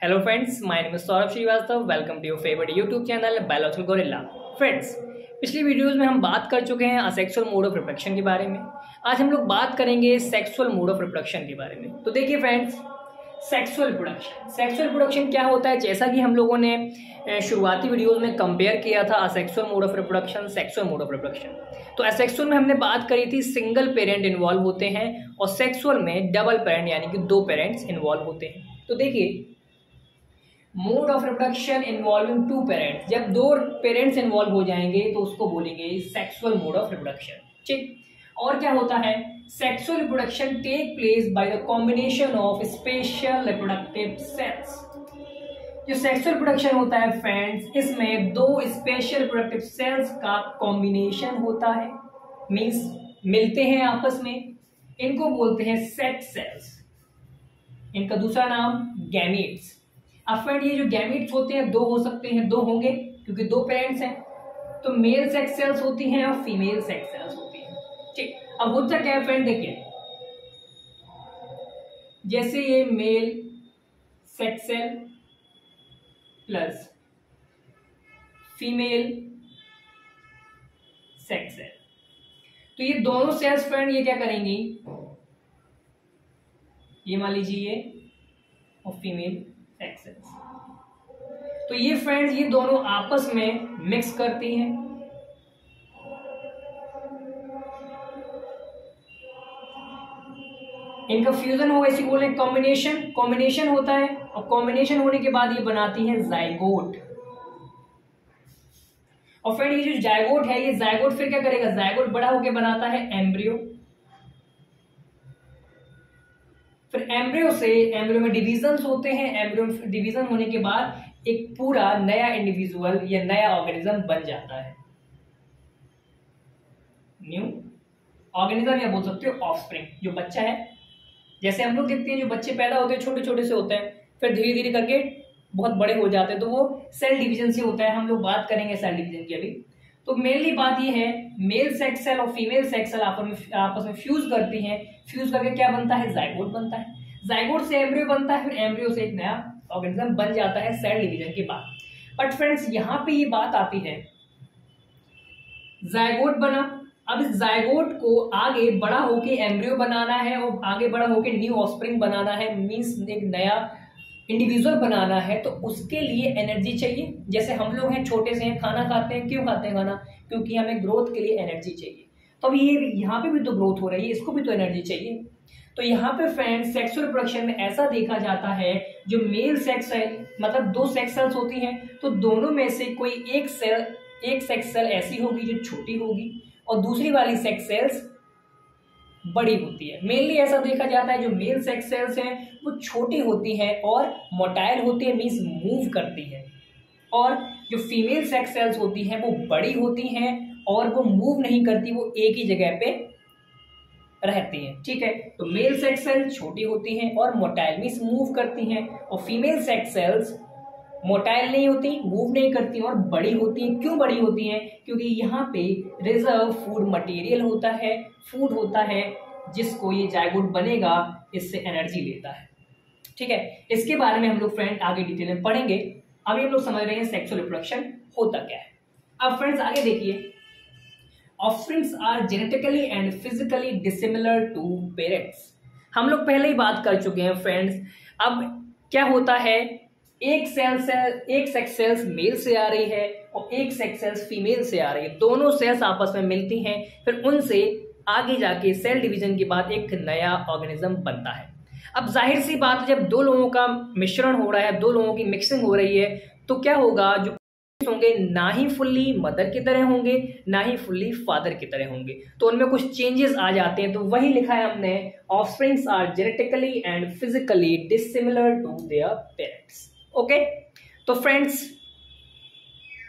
Hello friends, my name is Saurabh Srivastava. Welcome to your favourite YouTube channel biological gorilla. Friends, पिछली videos में हम बात कर चुके हैं असेक्सुअल मोड ऑफ रिप्रोडक्शन के बारे में. आज हम लोग बात करेंगे सेक्सुअल मोड ऑफ रिप्रोडक्शन के बारे में. तो देखिए फ्रेंड्स, सेक्सुअल प्रोडक्शन क्या होता है, जैसा कि हम लोगों ने शुरुआती वीडियोस में कंपेयर किया था asexual mode of reproduction, sexual mode of reproduction. तो असेक्सुअल में हमने बात करी थी सिंगल पेरेंट इन्वॉल्व होते हैं और सेक्सुअल में डबल पेरेंट यानी कि दो पेरेंट्स इन्वॉल्व होते हैं. तो देखिए, mode of reproduction involving two parents, जब दो पेरेंट्स इन्वॉल्व हो जाएंगे तो उसको बोलेंगे सेक्सुअल मोड ऑफ रिप्रोडक्शन. ठीक. और क्या होता है, sexual reproduction take place by the combination of special reproductive cells. जो सेक्सुअल रिप्रोडक्शन होता है फ्रेंड्स, इसमें दो स्पेशल रिप्रोडक्टिव सेल्स का कॉम्बिनेशन होता है, मींस मिलते हैं आपस में. इनको बोलते हैं सेक्स सेल्स. इनका दूसरा नाम गैमीट्स. अब फ्रेंड, ये जो गैमीट्स होते हैं दो हो सकते हैं, दो होंगे क्योंकि दो पेरेंट्स हैं. तो मेल सेक्स सेल्स होती हैं और फीमेल सेक्स सेल्स होती हैं. ठीक. अब होता क्या है फ्रेंड, देखिए, जैसे ये male sex cell plus female sex cell, तो ये दोनों सेल्स फ्रेंड ये क्या करेंगी, ये मान लीजिए ये और फीमेल सेक्स सेल्स. तो ये फ्रेंड्स ये दोनों आपस में मिक्स करती हैं. इनका फ्यूजन होगा, इसी को बोलते हैं कॉम्बिनेशन होता है. और कॉम्बिनेशन होने के बाद ये बनाती है जाइगोट. और फ्रेंड ये जो जाइगोट है, ये जाइगोट फिर क्या करेगा, जाइगोट बड़ा होकर बनाता है एम्ब्रियो. फिर एम्ब्रियो में डिविजन्स होते हैं. एम्ब्रियो डिवीजन होने के बाद एक पूरा नया इंडिविजुअल या नया ऑर्गेनिज्म बन जाता है. न्यू ऑर्गेनिज्म या बोल सकते हो ऑफस्प्रिंग, जो बच्चा है. जैसे हम लोग देखते हैं जो बच्चे पैदा होते हैं छोटे छोटे से होते हैं, फिर धीरे धीरे करके बहुत बड़े हो जाते हैं, तो वो सेल डिवीजन से होता है. हम लोग बात करेंगे सेल डिवीजन की अभी. तो मेनली बात ये है, मेल सेक्स सेल और फीमेल सेक्स सेल आपस में फ्यूज करती हैं. फ्यूज करके क्या बनता है, जाइगोट बनता है. जाइगोट से एम्ब्रियो बनता है, फिर एम्ब्रियो से एक नया ऑर्गेनिज्म बन जाता है सेल डिवीजन के बाद. बट फ्रेंड्स, यहां पे ये बात आती है, जाइगोट बना, अब इस जाइगोट को आगे बड़ा होके एम्ब्रियो बनाना है और आगे बड़ा होके न्यू ऑफस्प्रिंग बनाना है, मींस एक नया इंडिविजुअल बनाना है. तो उसके लिए एनर्जी चाहिए. जैसे हम लोग हैं, छोटे से हैं, खाना खाते हैं. क्यों खाते हैं खाना, क्योंकि हमें ग्रोथ के लिए एनर्जी चाहिए. तो अब ये यहाँ पे भी तो ग्रोथ हो रही है, इसको भी तो एनर्जी चाहिए. तो यहाँ पे फ्रेंड्स सेक्सुअल रिप्रोडक्शन में ऐसा देखा जाता है, जो मेल सेक्स है, मतलब दो सेक्स सेल्स होती हैं, तो दोनों में से कोई एक सेक्स सेल ऐसी होगी जो छोटी होगी और दूसरी वाली सेक्स सेल्स बड़ी होती है. मेनली ऐसा देखा जाता है, जो मेल सेक्स सेल्स हैं वो छोटी होती हैं और मोटाइल होती है, मींस मूव करती है. और जो फीमेल सेक्स सेल्स होती हैं वो बड़ी होती हैं और वो मूव नहीं करती, वो एक ही जगह पे रहती हैं. ठीक है. तो मेल सेक्स सेल्स छोटी होती हैं और मोटाइल मींस मूव करती हैं, और फीमेल सेक्स सेल्स मोटाइल नहीं होती, मूव नहीं करती और बड़ी होती हैं. क्यों बड़ी होती हैं, क्योंकि यहाँ पे रिजर्व फूड मटेरियल होता है, फूड होता है जिसको ये जाइगोट बनेगा, इससे एनर्जी लेता है. ठीक है. इसके बारे में हम लोग फ्रेंड आगे डिटेल में पढ़ेंगे. अभी हम लोग समझ रहे हैं सेक्सुअल रिप्रोडक्शन होता क्या है. अब फ्रेंड्स आगे देखिए, offsprings are genetically and physically dissimilar to parents. हम लोग पहले ही बात कर चुके हैं फ्रेंड्स. अब क्या होता है, एक सेक्स सेल्स मेल से आ रही है और एक सेक्स सेल्स फीमेल से आ रही है. दोनों सेल्स आपस में मिलती हैं, फिर उनसे आगे जाके सेल डिवीजन के बाद एक नया ऑर्गेनिज्म बनता है. अब जाहिर सी बात है, जब दो लोगों का मिश्रण हो रहा है, दो लोगों की मिक्सिंग हो रही है, तो क्या होगा, जो होंगे ना ही फुल्ली मदर की तरह होंगे, ना ही फुल्ली फादर की तरह होंगे. तो उनमें कुछ चेंजेस आ जाते हैं. तो वही लिखा है हमने, offsprings are genetically and physically dissimilar to their parents. Okay. तो फ्रेंड्स,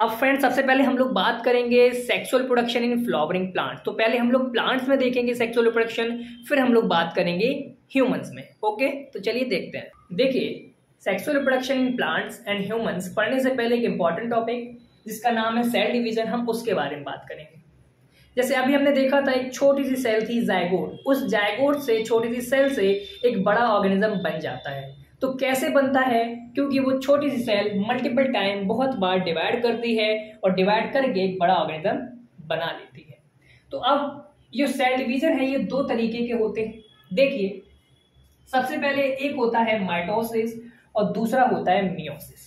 अब फ्रेंड्स सबसे पहले हम लोग बात करेंगे sexual reproduction in flowering plants. तो पहले हम लोग प्लांट्स में देखेंगे सेक्सुअल रिप्रोडक्शन, फिर हम लोग बात करेंगे ह्यूमंस में. ओके. तो चलिए देखते हैं. देखिए, sexual reproduction in plants and humans पढ़ने से पहले एक इंपॉर्टेंट टॉपिक जिसका नाम है सेल डिवीजन, हम उसके बारे में बात करेंगे. जैसे अभी हमने देखा था, एक छोटी सी सेल थी जाइगोट, उस जाइगोट से छोटी सी सेल से एक बड़ा ऑर्गेनिज्म बन जाता है. तो कैसे बनता है? क्योंकि वो छोटी सी सेल मल्टीपल टाइम बहुत बार डिवाइड करती है और डिवाइड करके एक बड़ा ऑर्गेनिज्म बना लेती है। तो अब जो सेल डिवीजन है ये दो तरीके के होते हैं। देखिए, सबसे पहले एक होता है माइटोसिस और दूसरा होता है मियोसिस।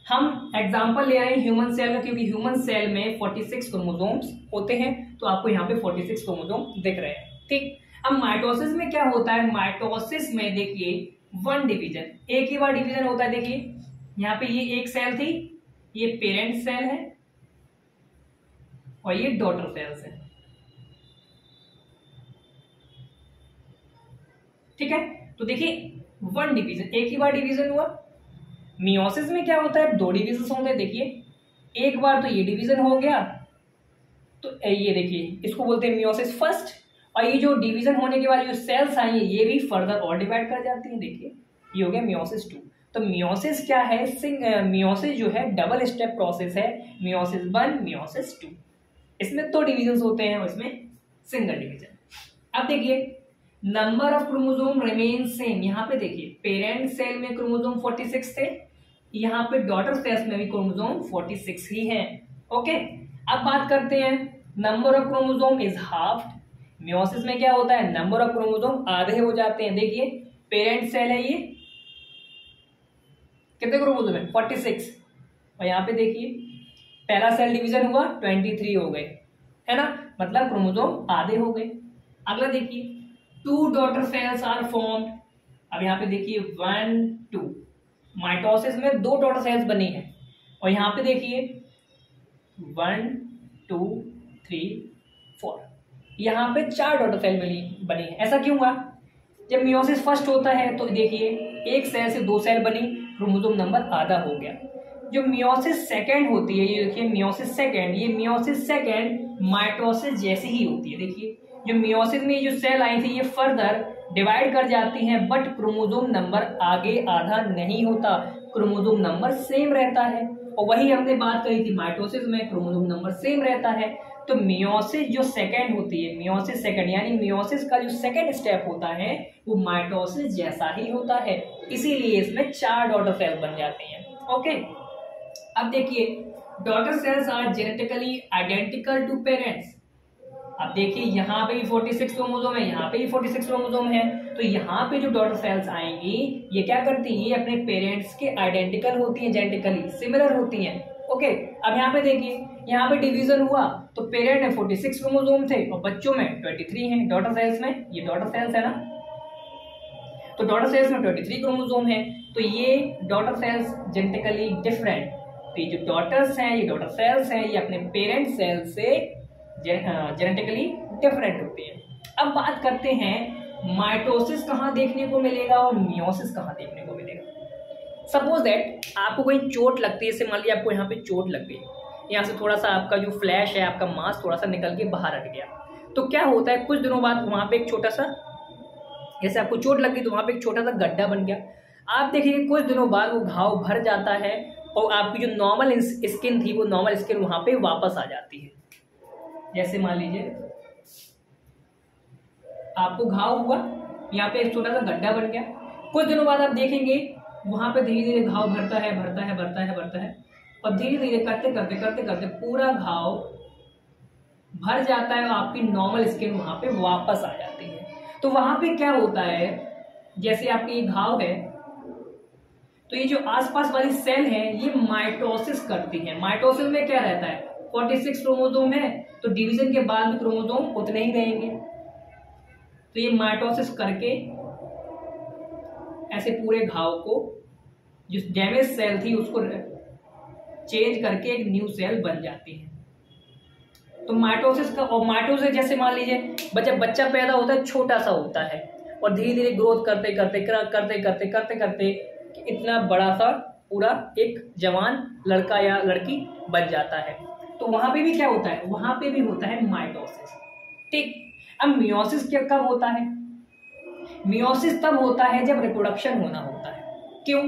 हम एग्जांपल ले आए ह्यूमन सेल का, क्योंकि ह्यूमन सेल में 46 क्रोमोसोम्स होते हैं, तो आपको यहाँ पे 46 क्रोमोसोम दिख रहे हैं, ठीक। अब माइटोसिस में क्या होता है? माइटोसिस में देखिए वन डिवीजन, एक ही बार डिवीजन होता है। देखिए यहाँ पे ये एक सेल थी, ये पेरेंट सेल है और ये डॉटर सेल्स है, ठीक है। तो देखिए वन डिवीजन, एक ही बार डिवीजन हुआ। मियोसिस में क्या होता है? दो डिवीजन होंगे। देखिए एक बार तो ये डिवीजन हो गया, तो ये देखिए इसको बोलते हैं मियोसिस फर्स्ट, और ये जो डिवीजन होने के बाद जो सेल्स आई है ये भी फर्दर और डिवाइड कर जाती हैं। देखिए ये हो गया मियोसिस 2। तो मियोसिस क्या है? मियोसिस जो है डबल स्टेप प्रोसेस है, मियोसिस 1 मियोसिस 2। इसमें दो डिविजन होते हैं और इसमें सिंगल डिवीजन। अब देखिए number of chromosome remain same. यहाँ पे देखिए पेरेंट सेल में क्रोमोसोम 46 थे, यहाँ पे डॉटर सेल्स में भी क्रोमोसोम 46 ही हैं। ओके, अब बात करते हैं number of chromosome is half. Meiosis में क्या होता है? नंबर ऑफ क्रोमोसोम आधे हो जाते हैं। देखिए पेरेंट सेल है, ये कितने क्रोमोसोम है? 46, और यहाँ पे देखिए पहला सेल डिवीजन हुआ 23 हो गए, है ना, मतलब क्रोमोसोम आधे हो गए। अगला देखिए two daughter cells are formed. अब यहाँ पे देखिए 1 2, माइटोसिस में दो डॉटर सेल्स बनी है, और यहाँ पे देखिए 1 2 3 4, यहाँ पे 4 डॉटर सेल बनी है। ऐसा क्यों हुआ? जब मियोसिस फर्स्ट होता है तो देखिए एक सेल से दो सेल बनी, क्रोमोसोम नंबर आधा हो गया। जो मियोसिस सेकेंड होती है, ये देखिए मियोसिस सेकेंड, ये मियोसिस सेकेंड माइटोसिस जैसी ही होती है। देखिए जो मियोसिस में जो सेल आई थी ये फर्दर डिवाइड कर जाती हैं, बट क्रोमोसोम नंबर आगे आधा नहीं होता, क्रोमोसोम नंबर सेम रहता है। और वही हमने बात करी थी माइटोसिस में क्रोमोसोम नंबर सेम रहता है। तो मियोसिस जो सेकेंड होती है, मियोसिस सेकेंड यानी मियोसिस का जो सेकेंड स्टेप होता है वो माइटोसिस जैसा ही होता है, इसीलिए इसमें 4 डॉटर सेल बन जाती हैं। ओके, अब देखिए daughter cells are genetically identical to parents. अब देखिए यहाँ पे भी 46 क्रोमोसोम है, यहाँ पे भी 46 क्रोमोसोम है, तो यहाँ पे जो डॉटर सेल्स आएंगी ये क्या करती है? ये अपने पेरेंट्स के आइडेंटिकल होती हैं, जेनेटिकली सिमिलर होती हैं। ओके, अब यहाँ पे देखिए यहाँ पे डिवीजन हुआ तो पेरेंट में 46 क्रोमोसोम थे और बच्चों में 23 हैं। डॉटर सेल्स में, ये डॉटर सेल्स है ना, तो डॉटर सेल्स में 23 क्रोमोसोम है, तो ये डॉटर सेल्स जेनेटिकली डिफरेंट। तो ये जो डॉटर्स हैं, ये डॉटर सेल्स हैं, ये अपने पेरेंट सेल से जेनेटिकली डिफरेंट होती है। अब बात करते हैं माइटोसिस कहाँ देखने को मिलेगा और मियोसिस कहाँ देखने को मिलेगा। सपोज दैट आपको कोई चोट लगती है, जैसे मान लीजिए आपको यहाँ पे चोट लग गई, यहाँ से थोड़ा सा आपका जो फ्लैश है, आपका मांस थोड़ा सा निकल के बाहर हट गया, तो क्या होता है कुछ दिनों बाद वहाँ पे एक छोटा सा, जैसे आपको चोट लग गई तो वहाँ पे एक छोटा सा गड्ढा बन गया। आप देखिए कुछ दिनों बाद वो घाव भर जाता है और आपकी जो नॉर्मल स्किन थी वो नॉर्मल स्किन वहाँ पे वापस आ जाती है। जैसे मान लीजिए आपको घाव हुआ, यहाँ पे एक छोटा सा गड्ढा बन गया, कुछ दिनों बाद आप देखेंगे वहां पे धीरे धीरे घाव भरता है भरता है भरता है भरता है, और धीरे धीरे करते करते करते करते पूरा घाव भर जाता है और आपकी नॉर्मल स्किन वहां पे वापस आ जाती है। तो वहां पे क्या होता है, जैसे आपकी घाव है तो ये जो आसपास वाली सेल है ये माइटोसिस करती है। माइटोसिस में क्या रहता है, 46 क्रोमोसोम है, तो डिवीजन के बाद भी क्रोमोसोम उतने ही रहेंगे। तो ये माइटोसिस करके ऐसे पूरे घाव को, जो डैमेज सेल थी उसको चेंज करके एक न्यू सेल बन जाती है। तो माइटोसिस का, और माइटोसिस जैसे मान लीजिए जब बच्चा पैदा होता है छोटा सा होता है और धीरे धीरे ग्रोथ करते करते करते करते करते करते इतना बड़ा सा पूरा एक जवान लड़का या लड़की बन जाता है। तो वहां पे भी क्या होता है, वहां पे भी होता है माइटोसिस, ठीक। अब मियोसिस क्या कब होता है, मियोसिस तब होता है जब रिप्रोडक्शन होना होता है। क्यों?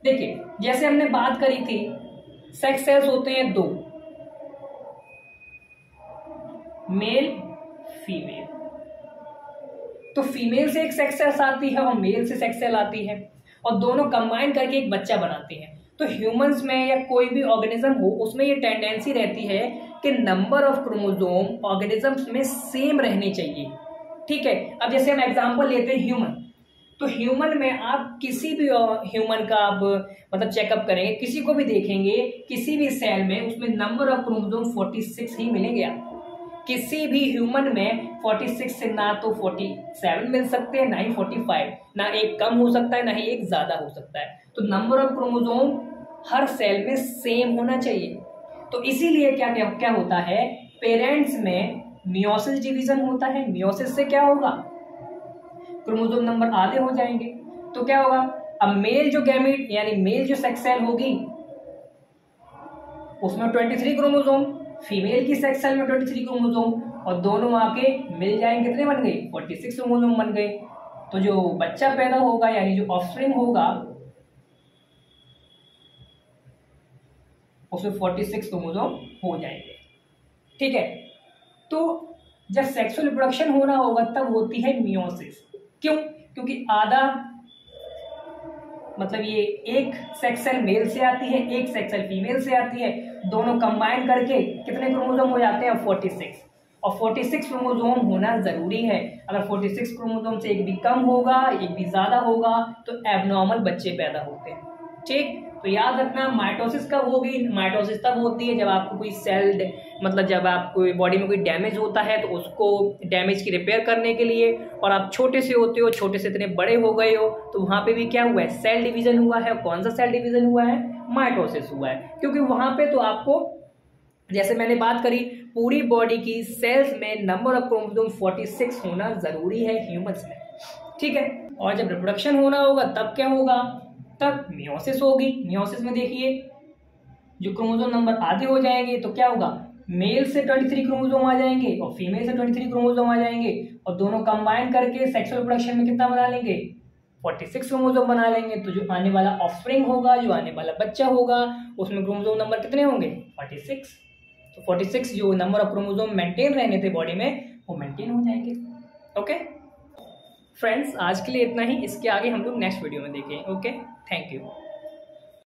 देखिए जैसे हमने बात करी थी सेक्स सेल्स होते हैं दो, मेल फीमेल, तो फीमेल से एक सेक्स सेल्स आती है और मेल से सेक्स सेल आती है। और दोनों कंबाइन करके एक बच्चा बनाते हैं। तो ह्यूमंस में या कोई भी ऑर्गेनिज्म हो उसमें ये टेंडेंसी रहती है कि नंबर ऑफ क्रोमोसोम ऑर्गेनिजम्स में सेम रहने चाहिए। ठीक है, अब जैसे हम एग्जांपल लेते हैं ह्यूमन, तो ह्यूमन में आप किसी भी ह्यूमन का आप मतलब चेकअप करेंगे, किसी को भी देखेंगे, किसी भी सेल में उसमें नंबर ऑफ क्रोमोसोम 46 ही मिलेंगे। आप किसी भी ह्यूमन में 46 से ना तो 47 मिल सकते हैं, ना ही 45, ना एक कम हो सकता है ना ही एक ज्यादा हो सकता है। तो नंबर ऑफ क्रोमोसोम हर सेल में सेम होना चाहिए। तो इसीलिए क्या क्या क्या होता है, पेरेंट्स में मियोसिस डिवीजन होता है। मियोसिस से क्या होगा, क्रोमोसोम नंबर आधे हो जाएंगे। तो क्या होगा, अब मेल जो गैमीट यानी मेल जो सेक्स सेल होगी उसमें 23 क्रोमोसोम, फीमेल की सेक्स सेल में 23 क्रोमोसोम, और दोनों आके मिल जाएंगे, कितने बन गए, 46 क्रोमोसोम बन गए। तो जो बच्चा पैदा होगा यानी जो ऑफस्प्रिंग होगा उसमें 46 क्रोमोसोम हो जाएंगे। ठीक है, तो जब सेक्सुअल रिप्रोडक्शन होना होगा तब होती है मियोसिस। क्यों, क्योंकि आधा मतलब ये एक सेक्स सेल मेल से आती है, एक सेक्स सेल फीमेल से आती है, दोनों कंबाइन करके कितने क्रोमोसोम हो जाते हैं, 46। और 46 क्रोमोसोम होना जरूरी है। अगर 46 क्रोमोसोम से एक भी कम होगा, एक भी ज्यादा होगा तो एबनॉर्मल बच्चे पैदा होते हैं। ठीक, तो याद रखना माइटोसिस कब होगी, माइटोसिस तब होती है जब आपको कोई सेल मतलब जब आपको बॉडी में कोई डैमेज होता है तो उसको डैमेज की रिपेयर करने के लिए, और आप छोटे से होते हो, छोटे से इतने बड़े हो गए हो, तो वहां पे भी क्या हुआ है, सेल डिवीजन हुआ है। कौन सा सेल डिवीजन हुआ है, माइटोसिस हुआ है। क्योंकि वहां पे तो आपको जैसे मैंने बात करी पूरी बॉडी की सेल्स में नंबर ऑफ क्रोमोसोम 46 होना जरूरी है ह्यूमंस में। ठीक है, और जब रिप्रोडक्शन होना होगा तब क्या होगा, तब मियोसिस होगी। मियोसिस में देखिए जो क्रोमोसोम नंबर आधे हो जाएंगे तो क्या होगा, मेल से 23 क्रोमोसोम आ जाएंगे और फीमेल से 23 क्रोमोसोम आ जाएंगे, और दोनों कंबाइन करके सेक्सुअल रिप्रोडक्शन में कितना बना लेंगे, 46 क्रोमोसोम बना लेंगे। तो जो आने वाला ऑफस्प्रिंग होगा, जो आने वाला बच्चा होगा, उसमें क्रोमोसोम नंबर कितने होंगे, 46। तो 46 जो नंबर ऑफ क्रोमोसोम मेंटेन रहने थे बॉडी में वो मेंटेन हो जाएंगे। ओके फ्रेंड्स, आज के लिए इतना ही। इसके आगे हम लोग नेक्स्ट वीडियो में देखें। Okay, thank you.